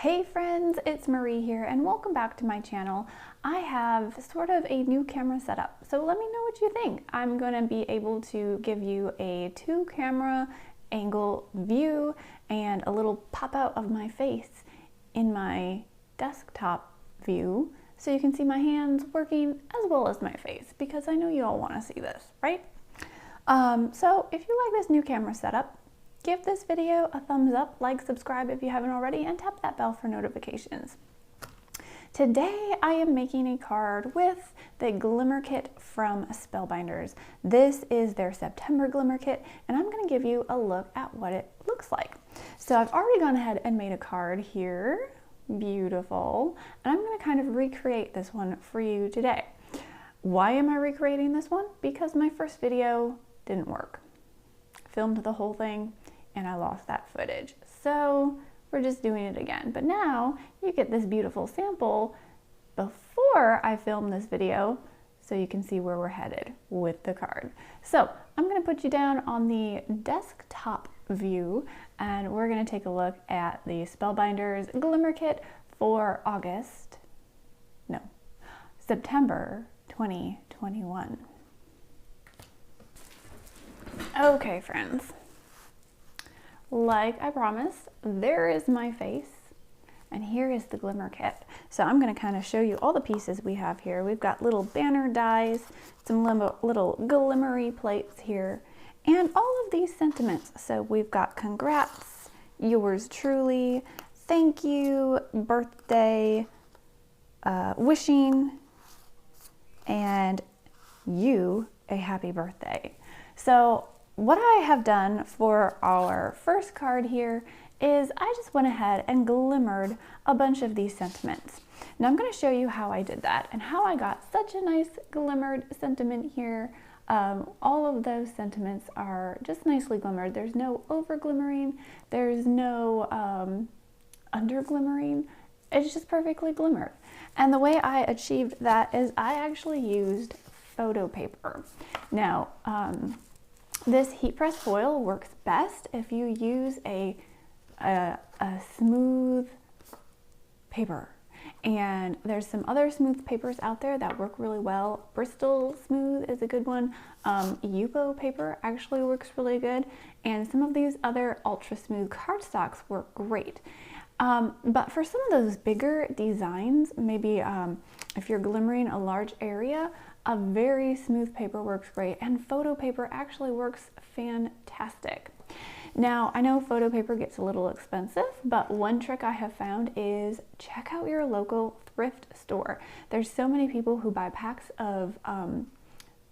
Hey friends, it's Marie here and welcome back to my channel. I have sort of a new camera setup, so let me know what you think. I'm going to be able to give you a 2-camera angle view and a little pop out of my face in my desktop view so you can see my hands working as well as my face, because I know you all want to see this, right? So if you like this new camera setup, give this video a thumbs up, like, subscribe if you haven't already, and tap that bell for notifications. Today I am making a card with the Glimmer Kit from Spellbinders. This is their September Glimmer Kit, and I'm going to give you a look at what it looks like. So I've already gone ahead and made a card here. Beautiful. And I'm going to kind of recreate this one for you today. Why am I recreating this one? Because my first video didn't work. Filmed the whole thing and I lost that footage. So we're just doing it again. But now you get this beautiful sample before I film this video so you can see where we're headed with the card. So I'm gonna put you down on the desktop view and we're gonna take a look at the Spellbinders Glimmer Kit for September 2021. Okay, friends. Like I promised, there is my face and here is the Glimmer Kit. So I'm going to kind of show you all the pieces we have here. We've got little banner dies, some little glimmery plates here, and all of these sentiments. So we've got congrats, yours truly, thank you, birthday, wishing, and you a happy birthday. So what I have done for our first card here is I just went ahead and glimmered a bunch of these sentiments. Now I'm going to show you how I did that and how I got such a nice glimmered sentiment here. All of those sentiments are just nicely glimmered. There's no over glimmering, there's no under glimmering. It's just perfectly glimmered. And the way I achieved that is I actually used photo paper. Now, this heat press foil works best if you use a smooth paper. And there's some other smooth papers out there that work really well. Bristol Smooth is a good one. Yupo paper actually works really good. And some of these other ultra smooth cardstocks work great. But for some of those bigger designs, maybe if you're glimmering a large area, a very smooth paper works great, and photo paper actually works fantastic. Now, I know photo paper gets a little expensive, but one trick I have found is check out your local thrift store. There's so many people who buy packs of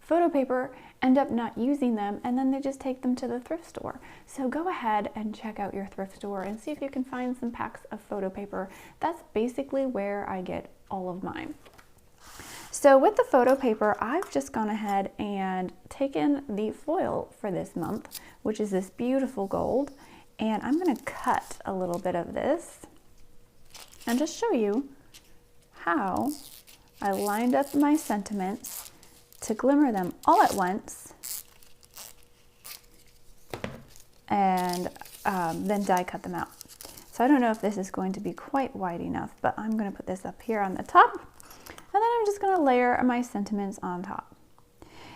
photo paper, end up not using them, and then they just take them to the thrift store. So go ahead and check out your thrift store and see if you can find some packs of photo paper. That's basically where I get all of mine. So with the photo paper, I've just gone ahead and taken the foil for this month, which is this beautiful gold, and I'm going to cut a little bit of this and just show you how I lined up my sentiments to glimmer them all at once and then die cut them out. So I don't know if this is going to be quite wide enough, but I'm going to put this up here on the top. And then I'm just going to layer my sentiments on top.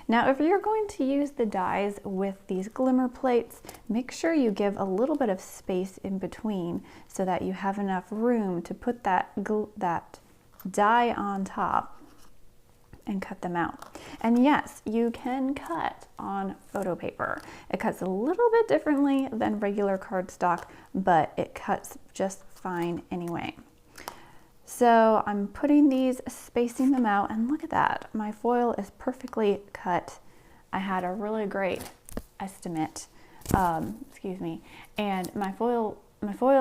Now, if you're going to use the dies with these glimmer plates, make sure you give a little bit of space in between so that you have enough room to put that die on top and cut them out. And yes, you can cut on photo paper. It cuts a little bit differently than regular cardstock, but it cuts just fine anyway. So I'm putting these, spacing them out, and look at that. My foil is perfectly cut. I had a really great estimate, excuse me, and my foil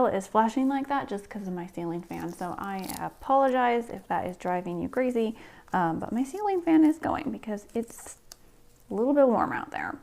is flashing like that just because of my ceiling fan. So I apologize if that is driving you crazy, but my ceiling fan is going because it's a little bit warm out there.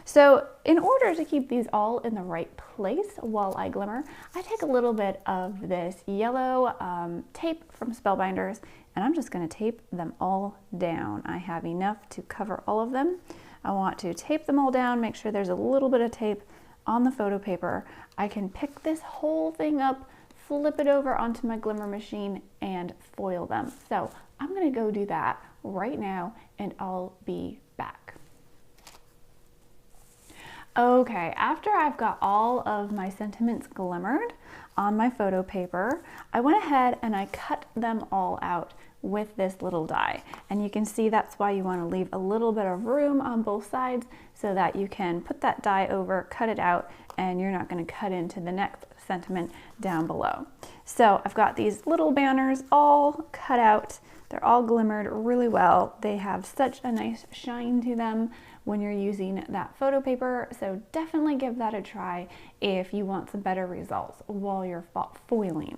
So in order to keep these all in the right place while I glimmer, I take a little bit of this yellow tape from Spellbinders, and I'm just going to tape them all down. I have enough to cover all of them. I want to tape them all down, make sure there's a little bit of tape on the photo paper. I can pick this whole thing up flip it over onto my glimmer machine and foil them. So I'm gonna go do that right now and I'll be back. Okay, after I've got all of my sentiments glimmered on my photo paper, I went ahead and I cut them all out with this little die. And you can see that's why you want to leave a little bit of room on both sides so that you can put that die over, cut it out, and you're not going to cut into the next sentiment down below. So I've got these little banners all cut out. They're all glimmered really well. They have such a nice shine to them when you're using that photo paper, so definitely give that a try if you want some better results while you're foiling.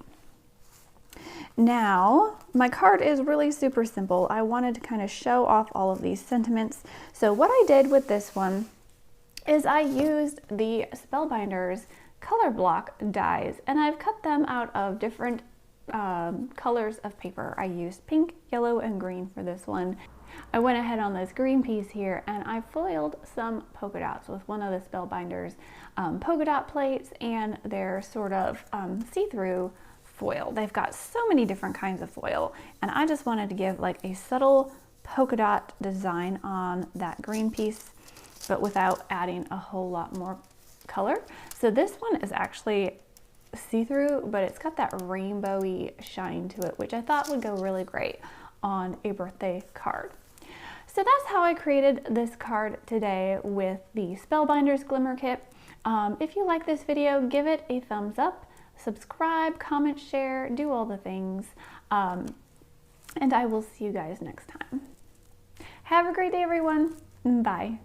Now, my card is really super simple. I wanted to kind of show off all of these sentiments. So what I did with this one is I used the Spellbinders color block dies, and I've cut them out of different colors of paper. I used pink, yellow, and green for this one. I went ahead on this green piece here and I foiled some polka dots with one of the Spellbinders polka dot plates, and they're sort of see-through foil. They've got so many different kinds of foil, and I just wanted to give like a subtle polka dot design on that green piece, but without adding a whole lot more color. So this one is actually see-through, but it's got that rainbowy shine to it, which I thought would go really great on a birthday card. So that's how I created this card today with the Spellbinders Glimmer Kit. If you like this video, give it a thumbs up, subscribe, comment, share, do all the things, and I will see you guys next time. Have a great day, everyone. Bye.